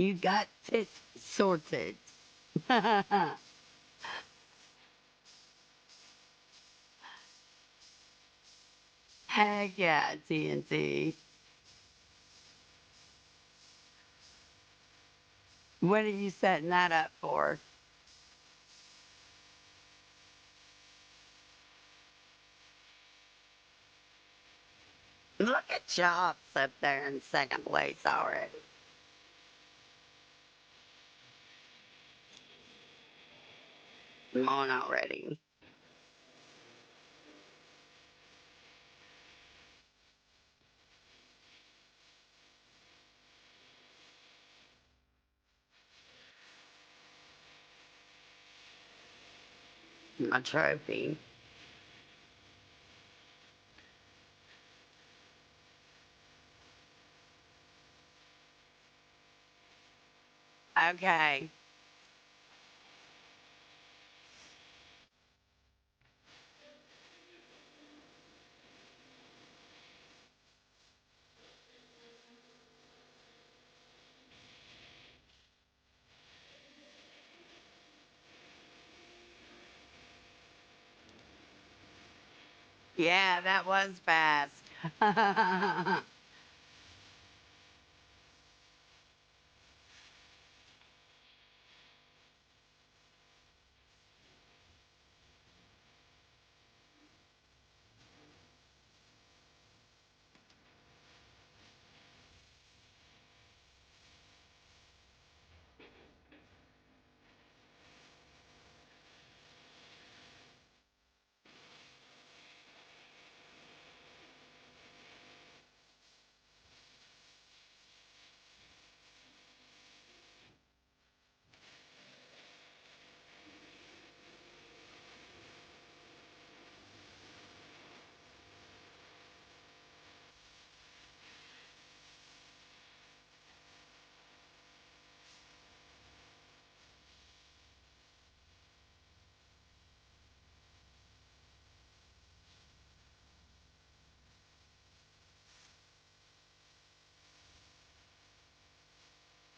You got it sorted. Heck yeah, TNT. What are you setting that up for? Look at Jobs up there in second place already. Come on already. My trophy. Okay. Yeah, that was fast.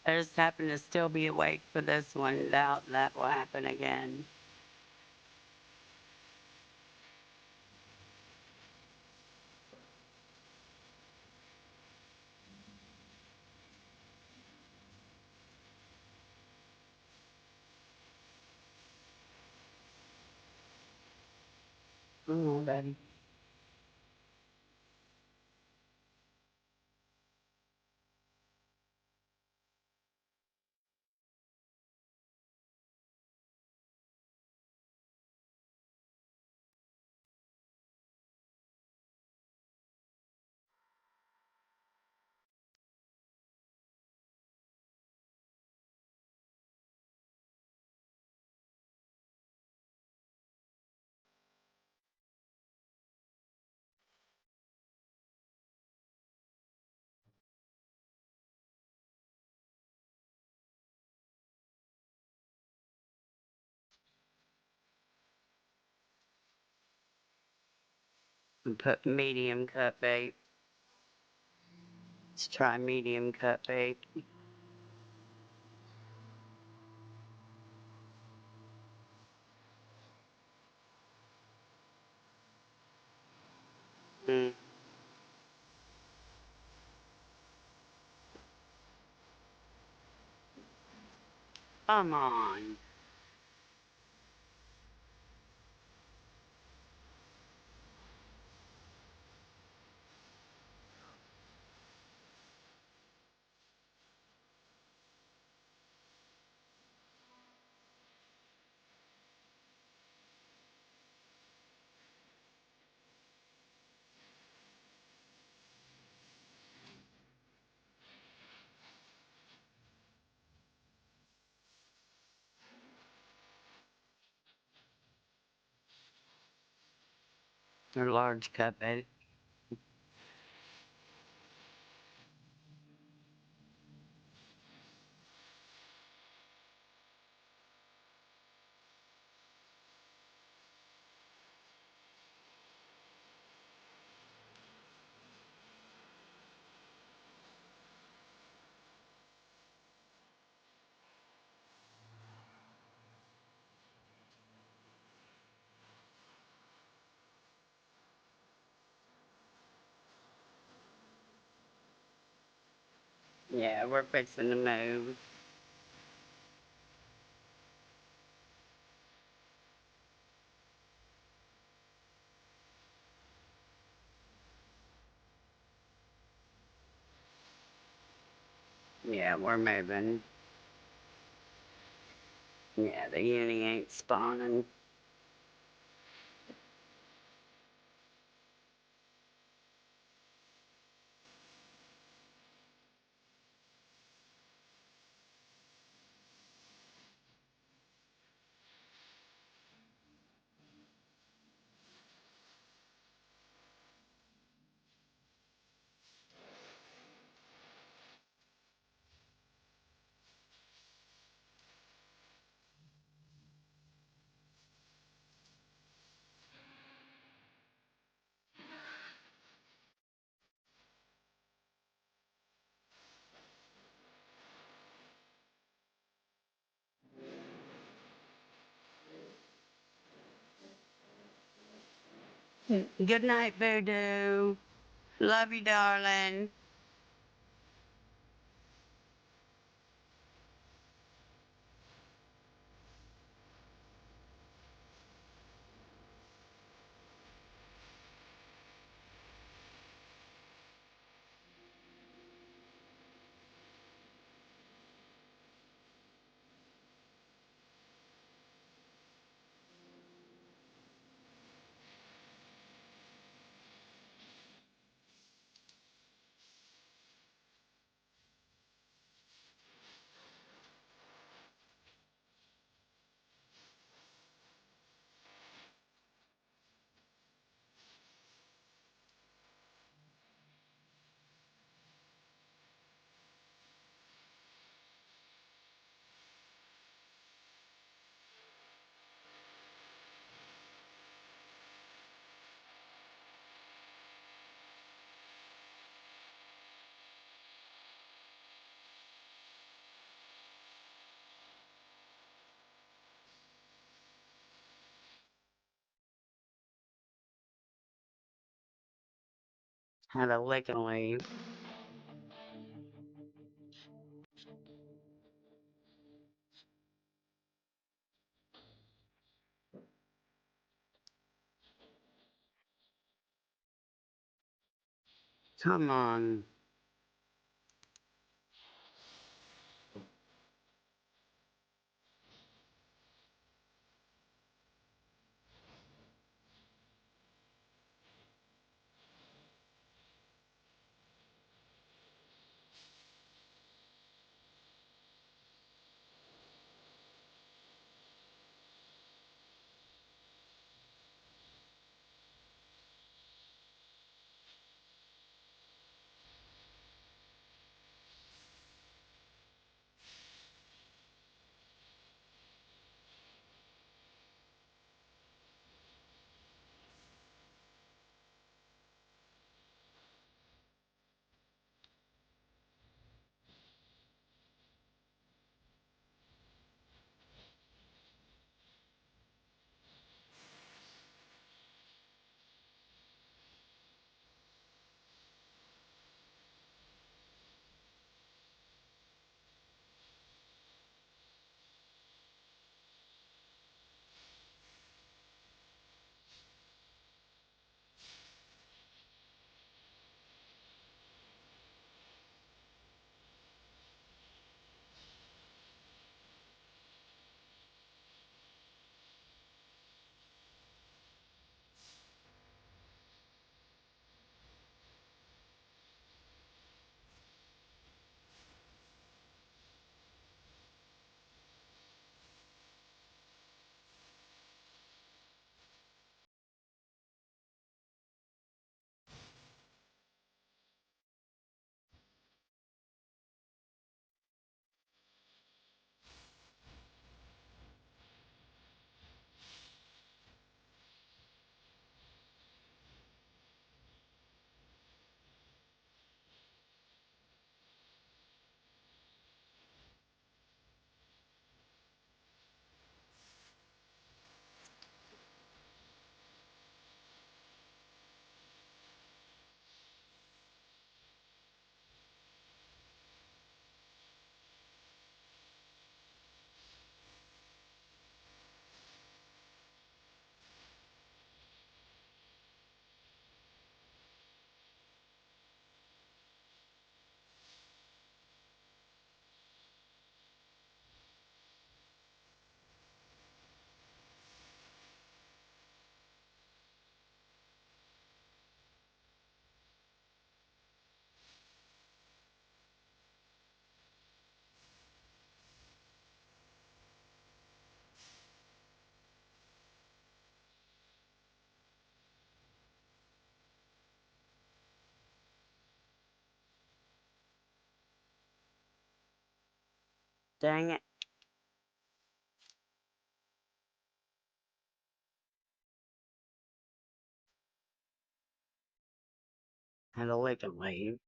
I just happen to still be awake for this one. Doubt that will happen again. Oh, buddy. Put medium cut bait. Let's try medium cut bait. Mm, come on. Or large cut bait. Yeah, we're fixing to move. Yeah, we're moving. Yeah, the uni ain't spawning. Good night, Voodoo. Love you, darling. Had a lick and leave. Come on. Dang it. Had to lick and leave.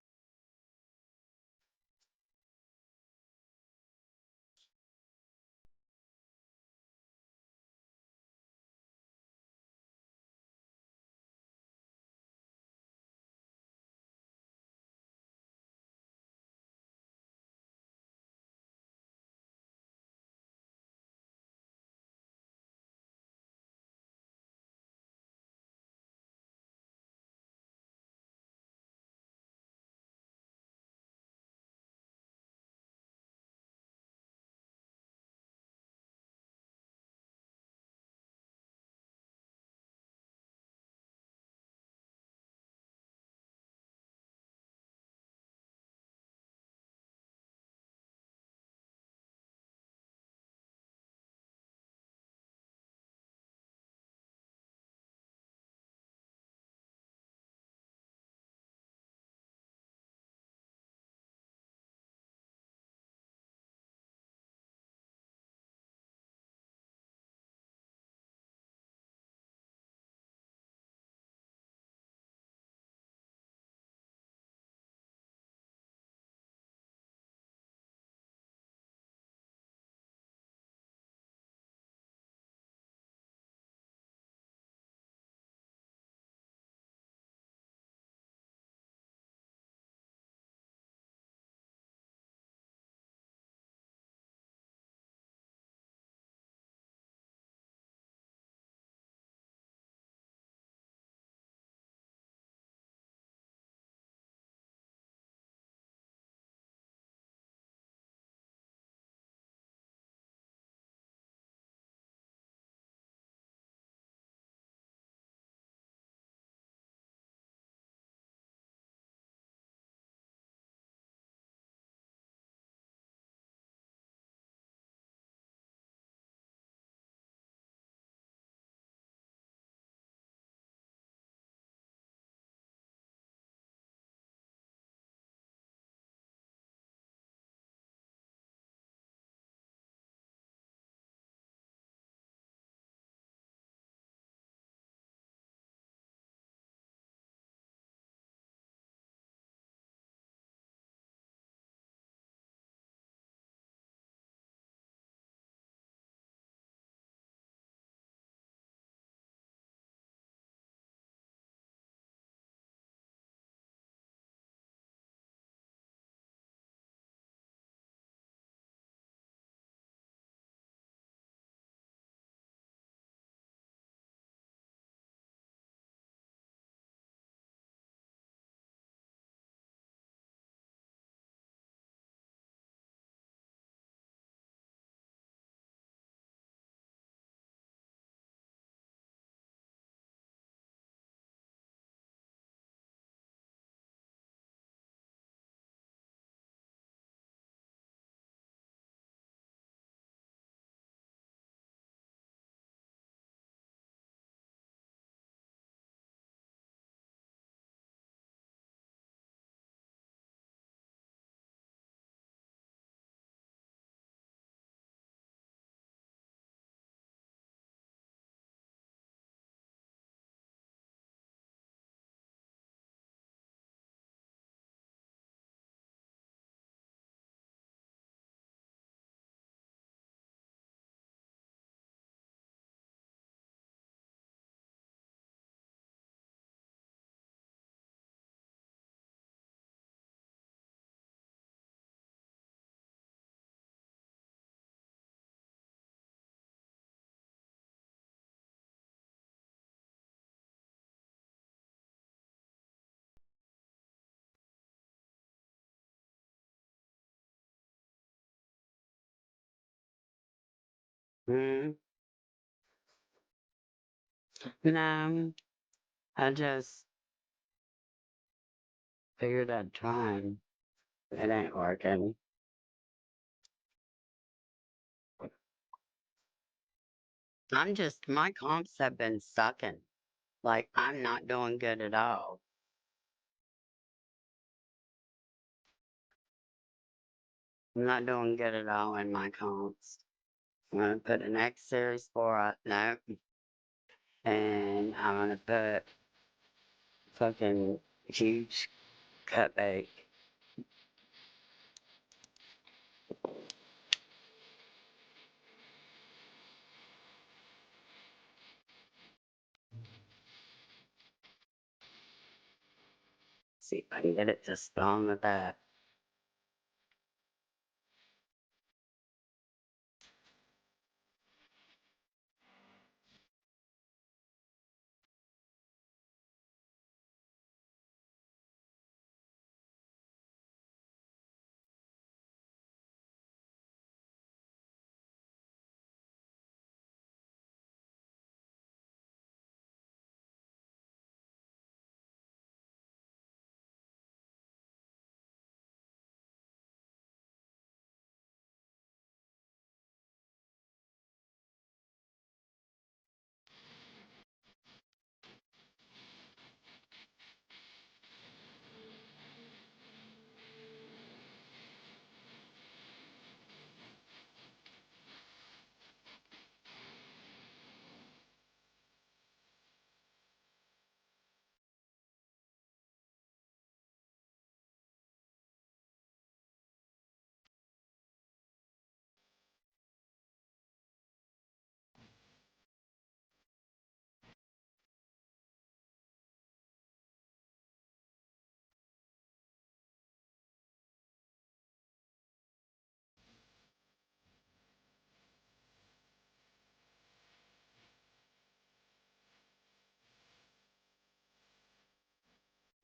Hmm. No, I just figured I'd try. It ain't working. My comps have been sucking. Like, I'm not doing good at all. I'm not doing good at all in my comps. I'm gonna put an X series 4 up, no, and I'm gonna put fucking huge cut bake. See if I can get it to spawn with that.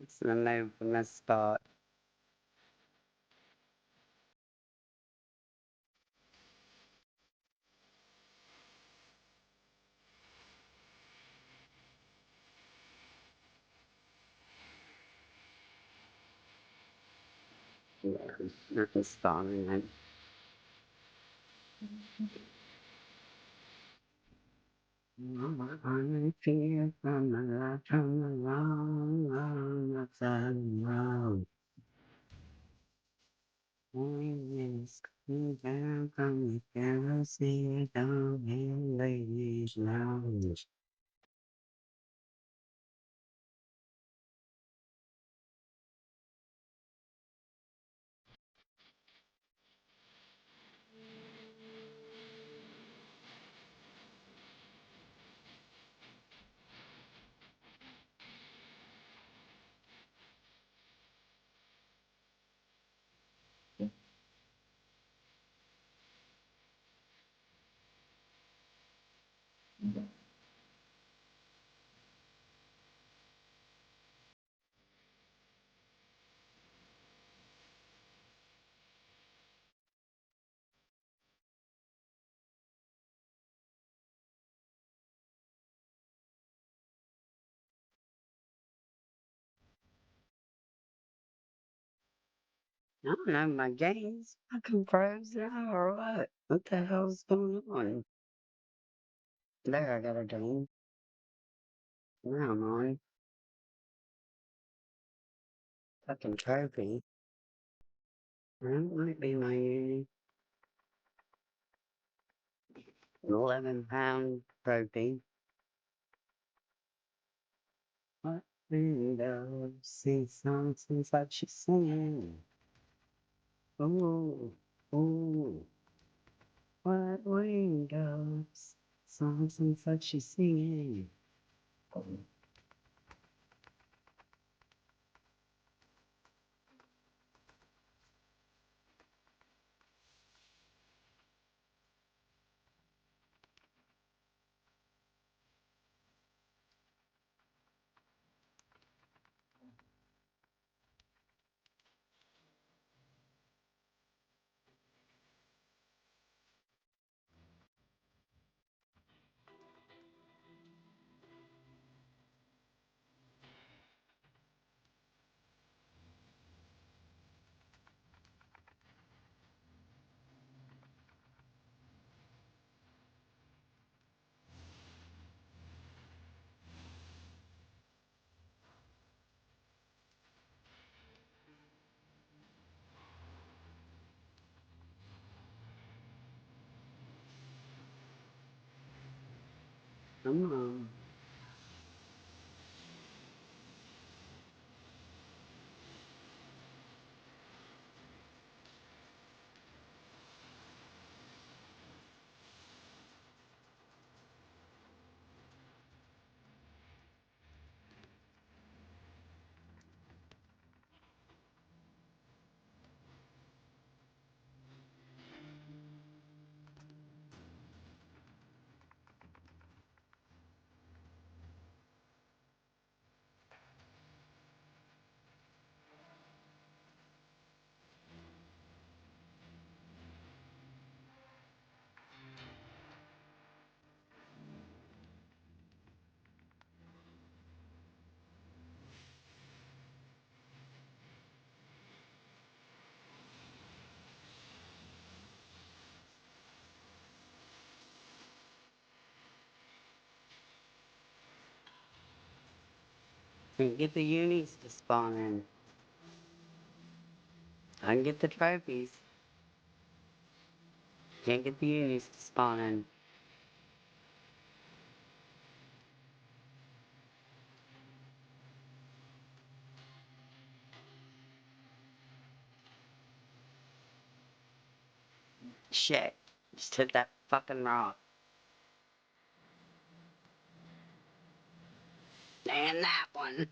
It's gonna move from this spot. Yeah, nothing's spawning then. I'm fear from the life from the long, long outside road. Winds coming down from the galaxy down in ladies' lounge. I don't know, my game's fucking froze now or what? What the hell's going on? There, I got a game. Now I'm on. Fucking trophy. That might be my 11-pound trophy. What window see something like she's singing? Ooh, ooh. What windows? Something like she's singing. Come on. And get the unis to spawn in. I can get the trophies. Can't get the unis to spawn in. Shit. Just hit that fucking rock. And that one.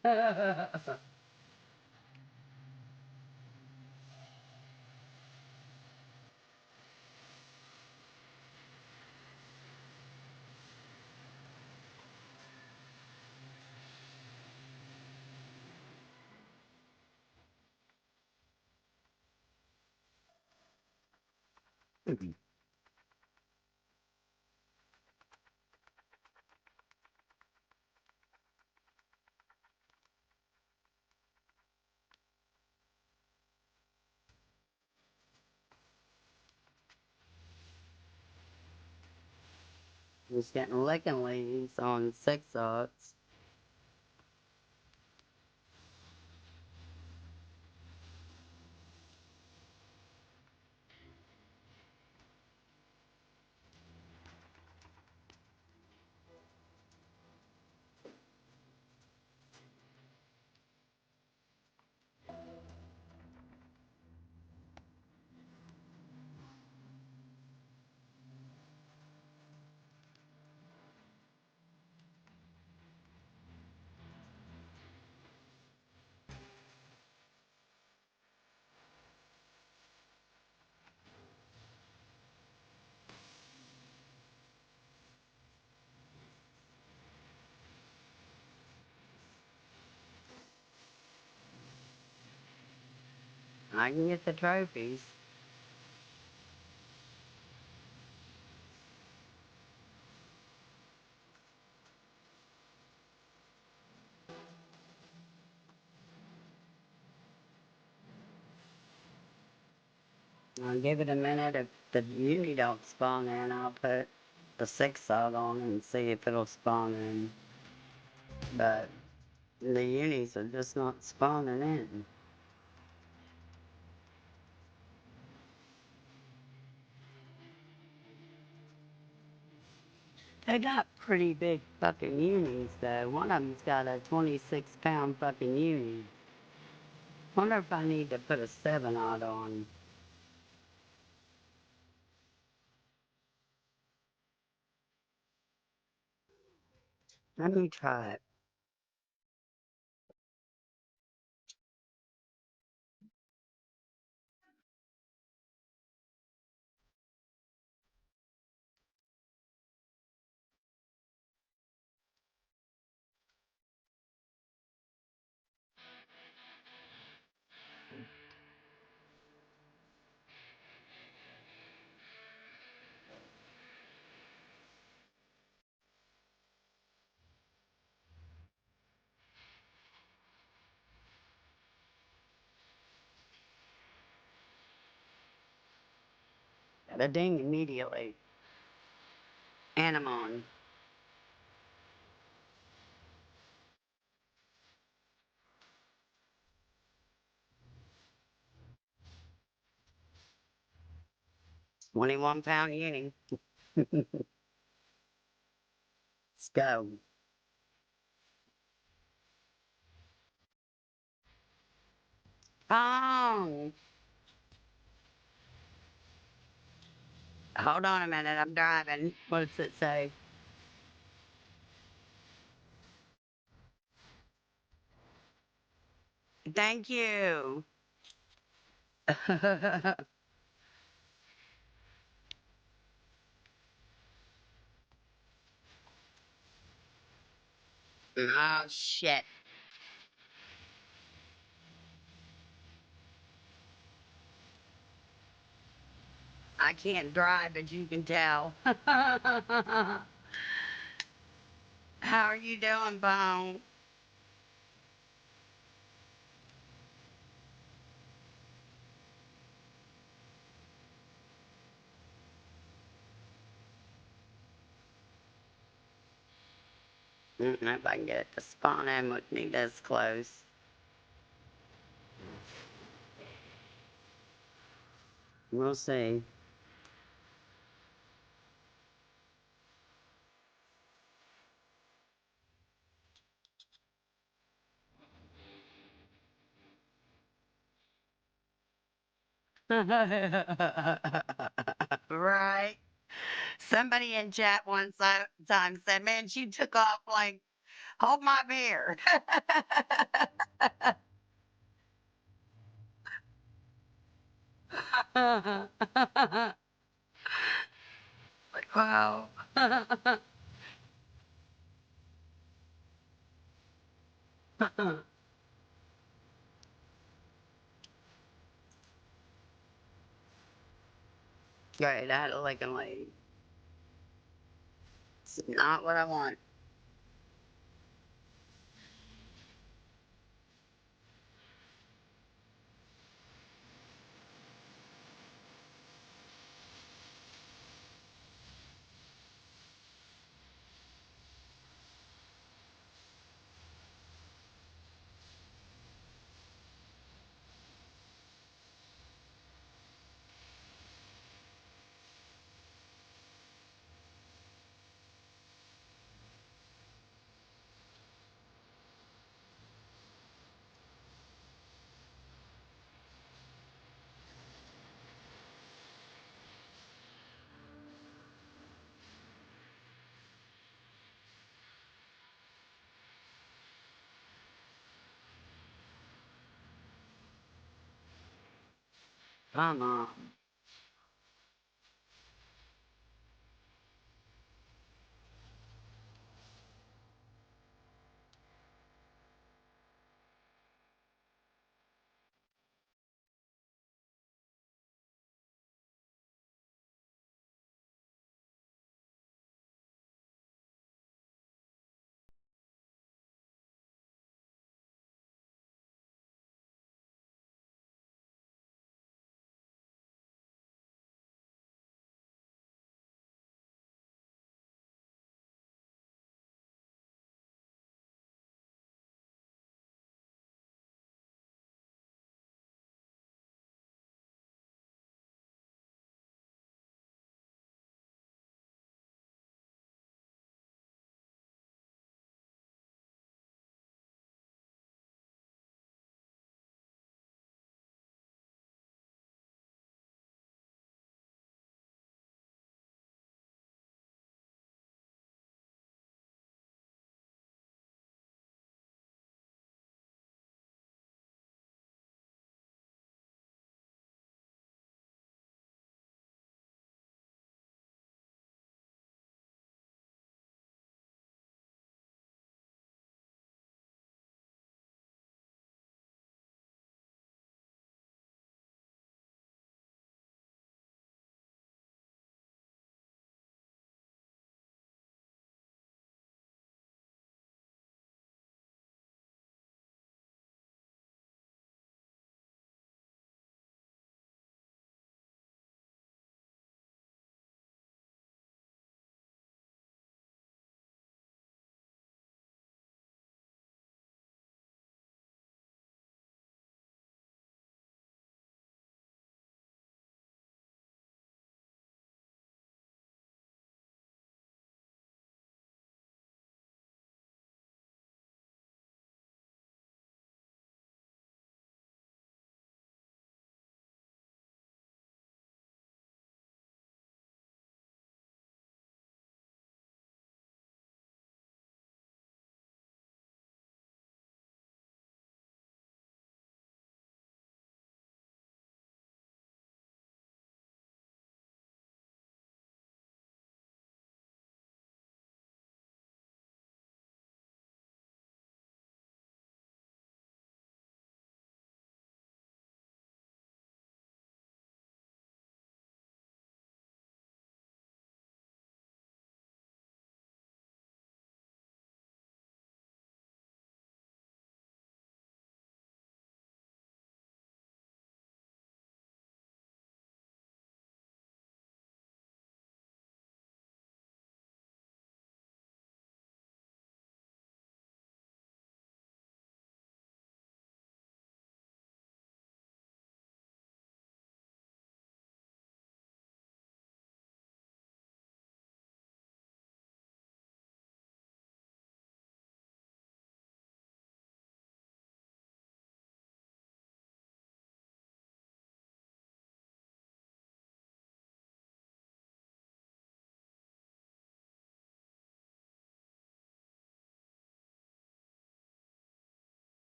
Just getting licking leaves on 6-aughts. I can get the trophies. I'll give it a minute. If the uni don't spawn in, I'll put the 6-aught on and see if it'll spawn in. But the unis are just not spawning in. They got pretty big fucking unis though. One of them's got a 26-pound fucking uni. Wonder if I need to put a 7-aught on. Let me try it. The ding immediately. And I'm on. £21 uni. Go. Phone. Hold on a minute. I'm driving. What does it say? Thank you. Oh, shit. I can't drive, as you can tell. How are you doing, Bone? If I can get it to spawn in with me this close. We'll see. Right. Somebody in chat one time said, "Man, she took off like hold my beer." Like, wow. Great, I had a Lincoln lady. It's not what I want. Come on.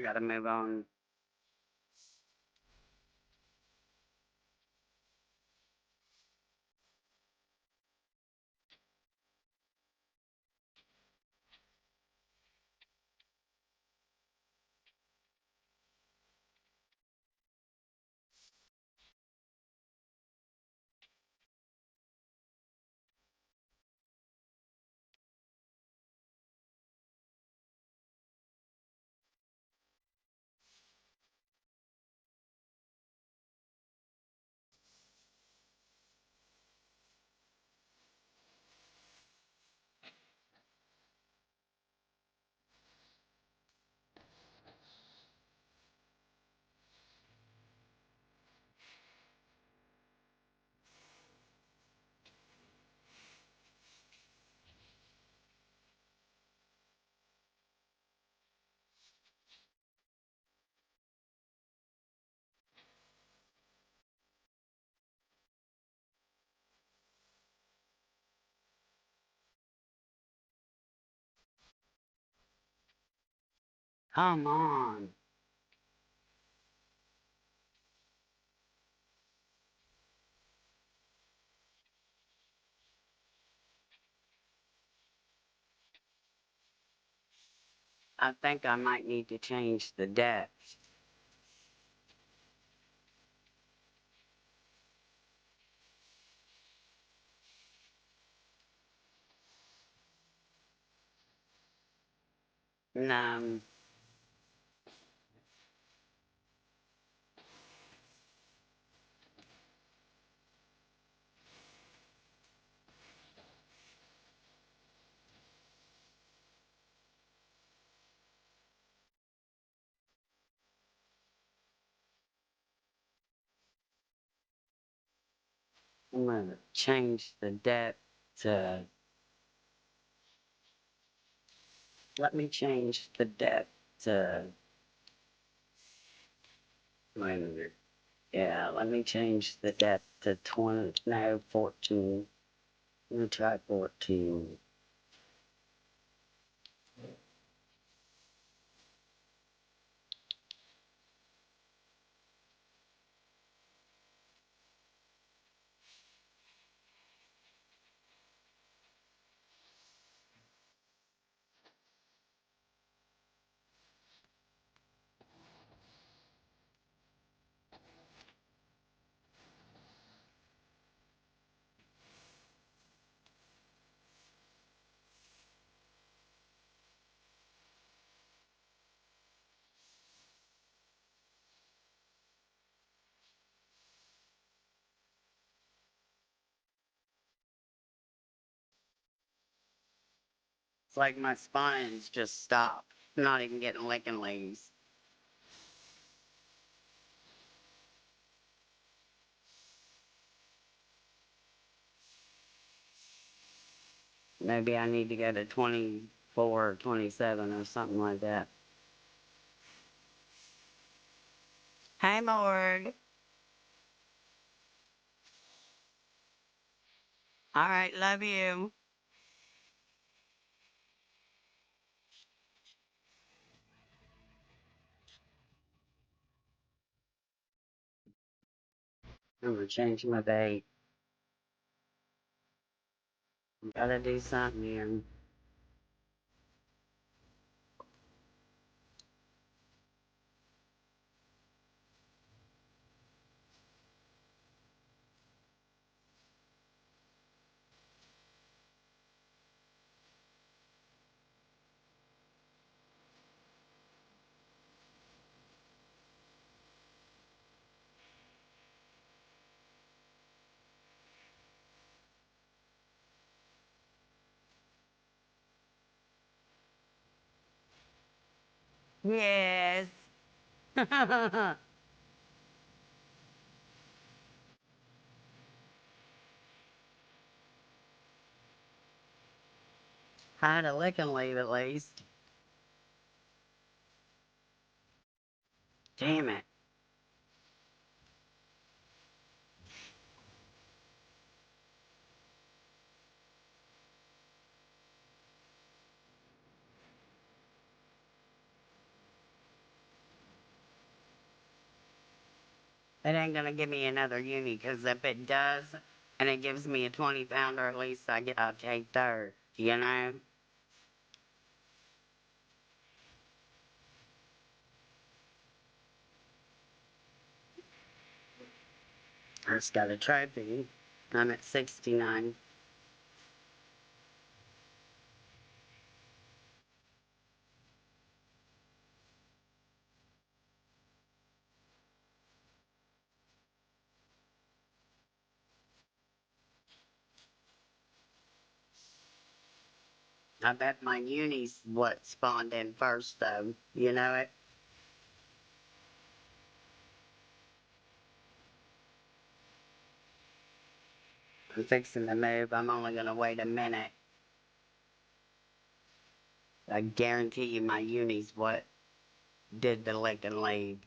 We gotta move on. Come on. I think I might need to change the depth. No, I'm gonna change the depth to. Let me change the depth to. Wait a minute. Yeah, let me change the depth to 20. No, 14. Let me try 14. It's like my spine's just stopped. I'm not even getting licking leaves. Maybe I need to go to 24 or 27 or something like that. Hey, Morg. All right, love you. I'm gonna change my date. Gotta do something here. Yes. Had a licking leave at least. Damn it. It ain't gonna give me another uni, because if it does, and it gives me a 20 pounder, at least I'll take third, you know? I just got a trophy. I'm at 69. I bet my uni's what spawned in first, though. You know it? I'm fixing to move. I'm only gonna wait a minute. I guarantee you my uni's what did the lick and leave.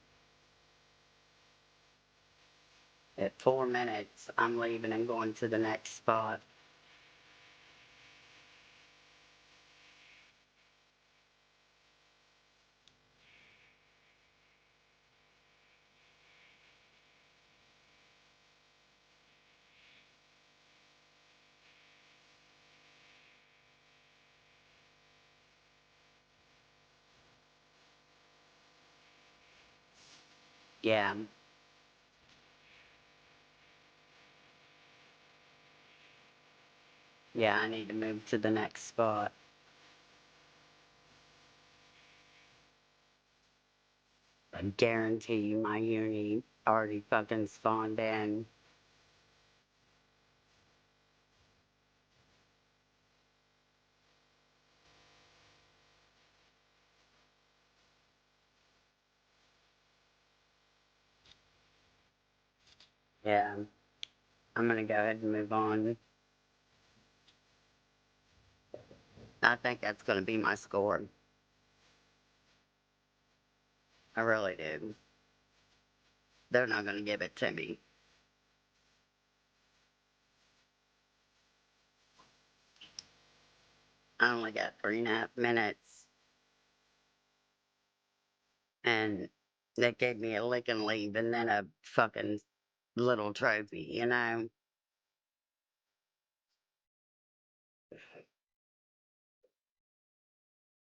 At 4 minutes, I'm leaving and going to the next spot. Yeah, yeah, I need to move to the next spot. I guarantee you my uni already fucking spawned in. Yeah, I'm gonna go ahead and move on. I think that's gonna be my score. I really do. They're not gonna give it to me. I only got 3.5 minutes, and they gave me a lick and leave and then a fucking little trophy, you know?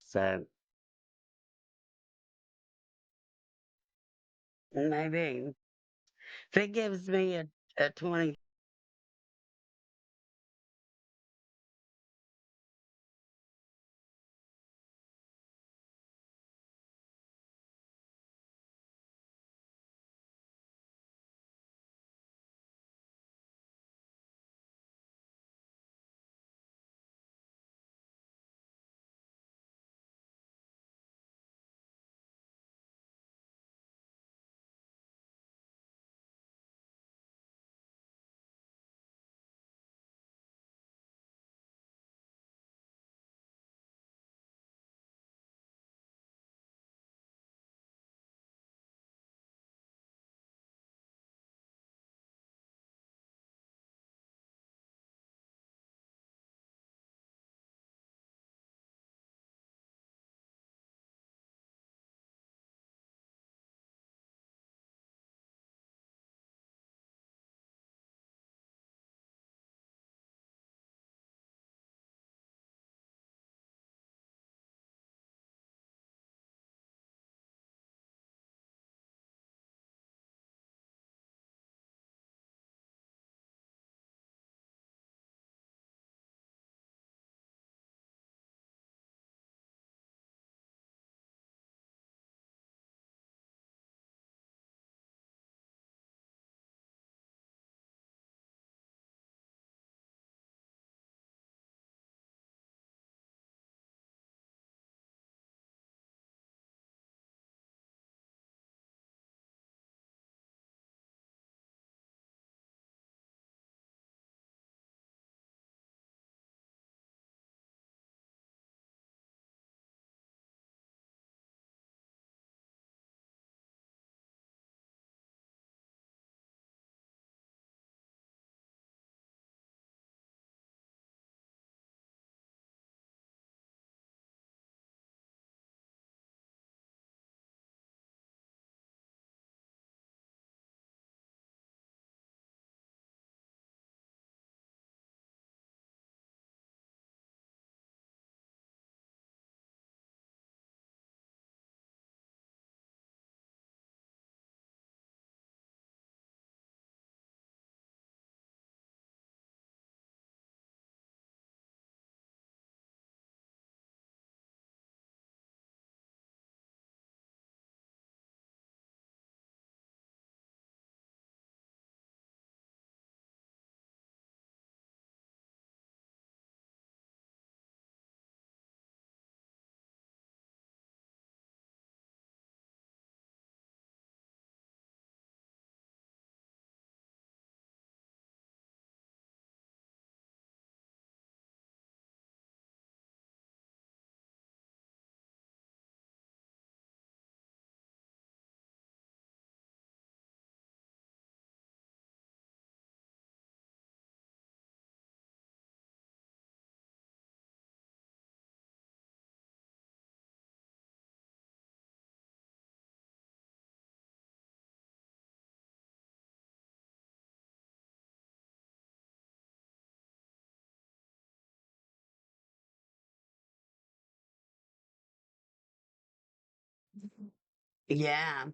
So maybe if it gives me a 20 Yeah.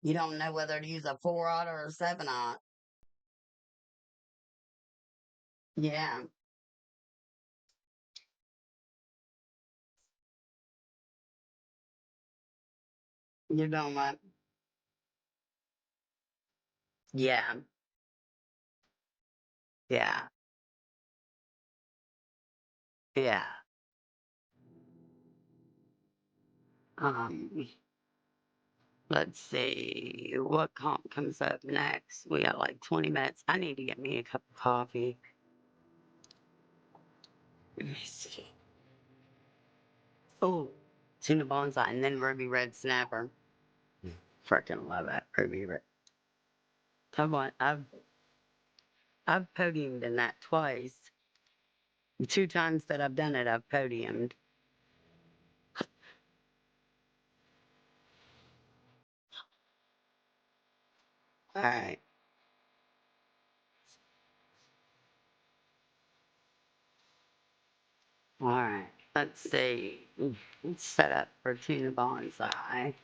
You don't know whether to use a 4-aught or a 7-aught. Yeah. You don't want. Yeah. Yeah. Yeah. Um, let's see what comp comes up next. We got like 20 minutes. I need to get me a cup of coffee. Let me see. Oh, tuna bonsai and then ruby red snapper. Freaking love that ruby red. I've podiumed in that twice. The 2 times that I've done it, I've podiumed. All right. All right. Let's see. Let's set up for tuna bonsai.